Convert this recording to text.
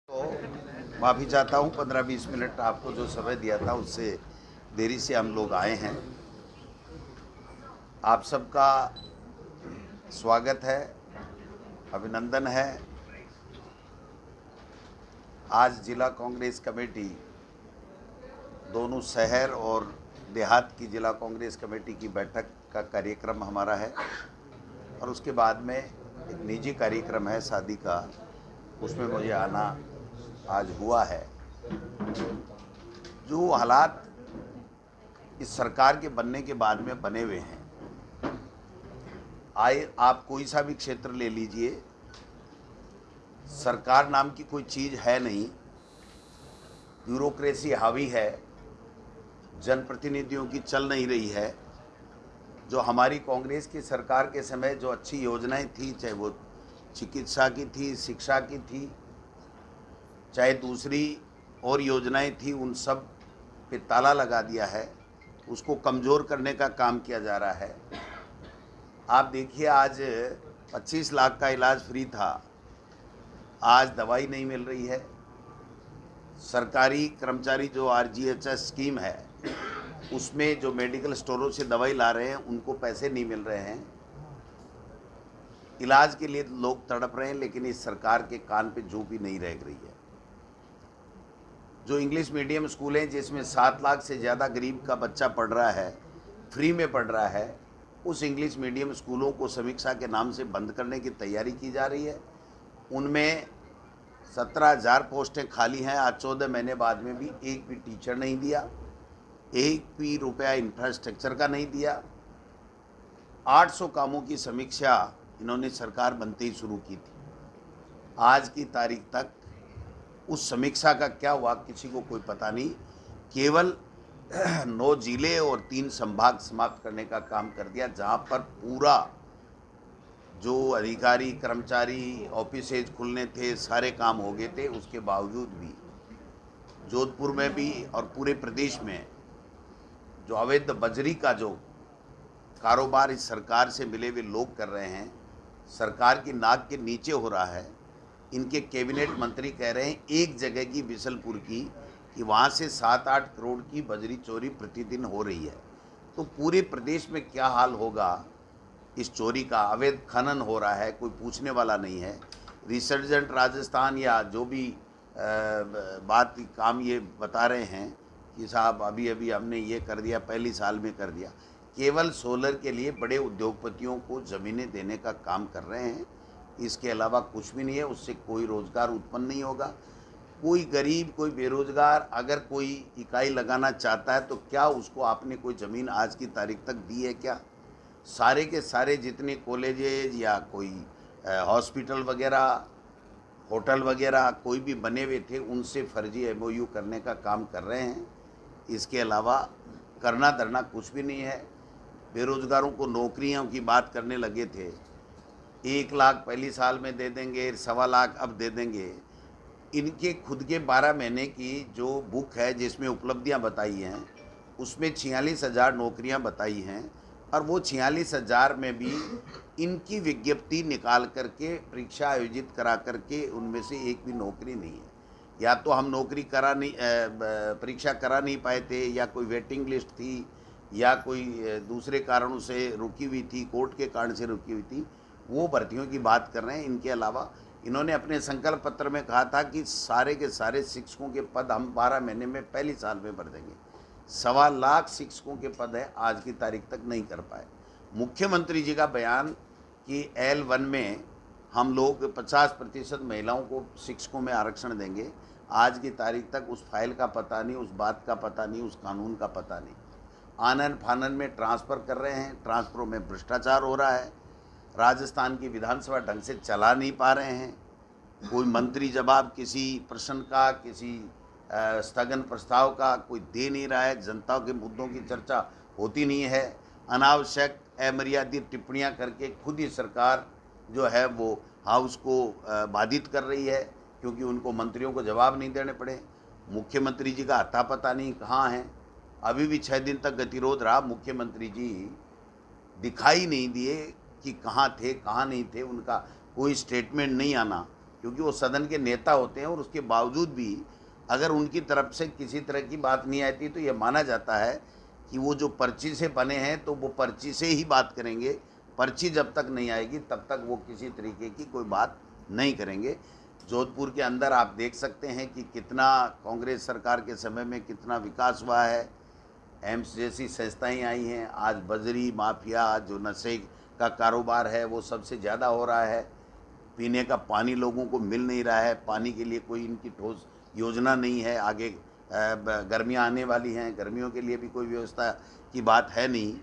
तो माफ़ी चाहता हूँ, 15-20 मिनट आपको जो समय दिया था उससे देरी से हम लोग आए हैं। आप सबका स्वागत है, अभिनंदन है। आज जिला कांग्रेस कमेटी, दोनों शहर और देहात की जिला कांग्रेस कमेटी की बैठक का कार्यक्रम हमारा है और उसके बाद में एक निजी कार्यक्रम है शादी का, उसमें मुझे आना आज हुआ है। जो हालात इस सरकार के बनने के बाद में बने हुए हैं, आए आप कोई सा भी क्षेत्र ले लीजिए, सरकार नाम की कोई चीज़ है नहीं, ब्यूरोक्रेसी हावी है, जनप्रतिनिधियों की चल नहीं रही है। जो हमारी कांग्रेस की सरकार के समय जो अच्छी योजनाएं थी, चाहे वो चिकित्सा की थी, शिक्षा की थी, चाहे दूसरी और योजनाएं थी, उन सब पे ताला लगा दिया है, उसको कमज़ोर करने का काम किया जा रहा है। आप देखिए, आज 25 लाख का इलाज फ्री था, आज दवाई नहीं मिल रही है। सरकारी कर्मचारी जो RGHS स्कीम है, उसमें जो मेडिकल स्टोरों से दवाई ला रहे हैं उनको पैसे नहीं मिल रहे हैं। इलाज के लिए लोग तड़प रहे हैं, लेकिन इस सरकार के कान पे जू भी नहीं रह रही है। जो इंग्लिश मीडियम स्कूल हैं, जिसमें 7 लाख से ज़्यादा गरीब का बच्चा पढ़ रहा है, फ्री में पढ़ रहा है, उस इंग्लिश मीडियम स्कूलों को समीक्षा के नाम से बंद करने की तैयारी की जा रही है। उनमें 17,000 पोस्टें खाली हैं। आज 14 महीने बाद में भी एक भी टीचर नहीं दिया, एक भी रुपया इंफ्रास्ट्रक्चर का नहीं दिया। 800 कामों की समीक्षा इन्होंने सरकार बनते ही शुरू की थी। आज की तारीख तक उस समीक्षा का क्या हुआ किसी को कोई पता नहीं। केवल 9 जिले और 3 संभाग समाप्त करने का काम कर दिया, जहां पर पूरा जो अधिकारी कर्मचारी ऑफिसेज खुलने थे, सारे काम हो गए थे। उसके बावजूद भी जोधपुर में भी और पूरे प्रदेश में जो अवैध बजरी का जो कारोबार इस सरकार से मिले हुए लोग कर रहे हैं, सरकार की नाक के नीचे हो रहा है। इनके कैबिनेट मंत्री कह रहे हैं एक जगह की बिशलपुर की, कि वहाँ से 7-8 करोड़ की बजरी चोरी प्रतिदिन हो रही है। तो पूरे प्रदेश में क्या हाल होगा इस चोरी का। अवैध खनन हो रहा है, कोई पूछने वाला नहीं है। रिसर्जेंट राजस्थान या जो भी बात काम ये बता रहे हैं कि साहब अभी अभी हमने ये कर दिया, पहली साल में कर दिया। केवल सोलर के लिए बड़े उद्योगपतियों को ज़मीनें देने का काम कर रहे हैं, इसके अलावा कुछ भी नहीं है। उससे कोई रोज़गार उत्पन्न नहीं होगा। कोई गरीब, कोई बेरोज़गार अगर कोई इकाई लगाना चाहता है तो क्या उसको आपने कोई ज़मीन आज की तारीख तक दी है क्या? सारे के सारे जितने कॉलेजेज या कोई हॉस्पिटल वगैरह, होटल वगैरह कोई भी बने हुए थे, उनसे फर्जी MOU करने का काम कर रहे हैं। इसके अलावा करना धरना कुछ भी नहीं है। बेरोज़गारों को नौकरियों की बात करने लगे थे, 1 लाख पहली साल में दे देंगे, 1.25 लाख अब दे देंगे। इनके खुद के 12 महीने की जो बुक है जिसमें उपलब्धियां बताई हैं, उसमें 46,000 नौकरियां बताई हैं, और वो 46,000 में भी इनकी विज्ञप्ति निकाल करके परीक्षा आयोजित करा करके उनमें से एक भी नौकरी नहीं है। या तो हम नौकरी परीक्षा करा नहीं पाए थे, या कोई वेटिंग लिस्ट थी, या कोई दूसरे कारणों से रुकी हुई थी, कोर्ट के कारण से रुकी हुई थी, वो भर्तियों की बात कर रहे हैं। इनके अलावा इन्होंने अपने संकल्प पत्र में कहा था कि सारे के सारे शिक्षकों के पद हम 12 महीने में पहली साल में भर देंगे। 1.25 लाख शिक्षकों के पद है, आज की तारीख तक नहीं कर पाए। मुख्यमंत्री जी का बयान कि L1 में हम लोग 50% महिलाओं को शिक्षकों में आरक्षण देंगे, आज की तारीख तक उस फाइल का पता नहीं, उस बात का पता नहीं, उस कानून का पता नहीं। आनन फानन में ट्रांसफ़र कर रहे हैं, ट्रांसफ़रों में भ्रष्टाचार हो रहा है। राजस्थान की विधानसभा ढंग से चला नहीं पा रहे हैं। कोई मंत्री जवाब किसी प्रश्न का, किसी स्थगन प्रस्ताव का कोई दे नहीं रहा है। जनता के मुद्दों की चर्चा होती नहीं है। अनावश्यक अमर्यादित टिप्पणियां करके खुद ही सरकार जो है वो हाउस को बाधित कर रही है, क्योंकि उनको मंत्रियों को जवाब नहीं देने पड़े। मुख्यमंत्री जी का अता पता नहीं कहाँ है। अभी भी 6 दिन तक गतिरोध रहा। मुख्यमंत्री जी दिखाई नहीं दिए कि कहाँ थे, कहाँ नहीं थे। उनका कोई स्टेटमेंट नहीं आना क्योंकि वो सदन के नेता होते हैं और उसके बावजूद भी अगर उनकी तरफ से किसी तरह की बात नहीं आती तो ये माना जाता है कि वो जो पर्ची से बने हैं तो वो पर्ची से ही बात करेंगे। पर्ची जब तक नहीं आएगी तब तक वो किसी तरीके की कोई बात नहीं करेंगे। जोधपुर के अंदर आप देख सकते हैं कि कितना कांग्रेस सरकार के समय में कितना विकास हुआ है। एम्स जैसी संस्थाएं आई हैं। आज बजरी माफिया जो नशे का कारोबार है वो सबसे ज़्यादा हो रहा है। पीने का पानी लोगों को मिल नहीं रहा है। पानी के लिए कोई इनकी ठोस योजना नहीं है। आगे गर्मियाँ आने वाली हैं, गर्मियों के लिए भी कोई व्यवस्था की बात है नहीं।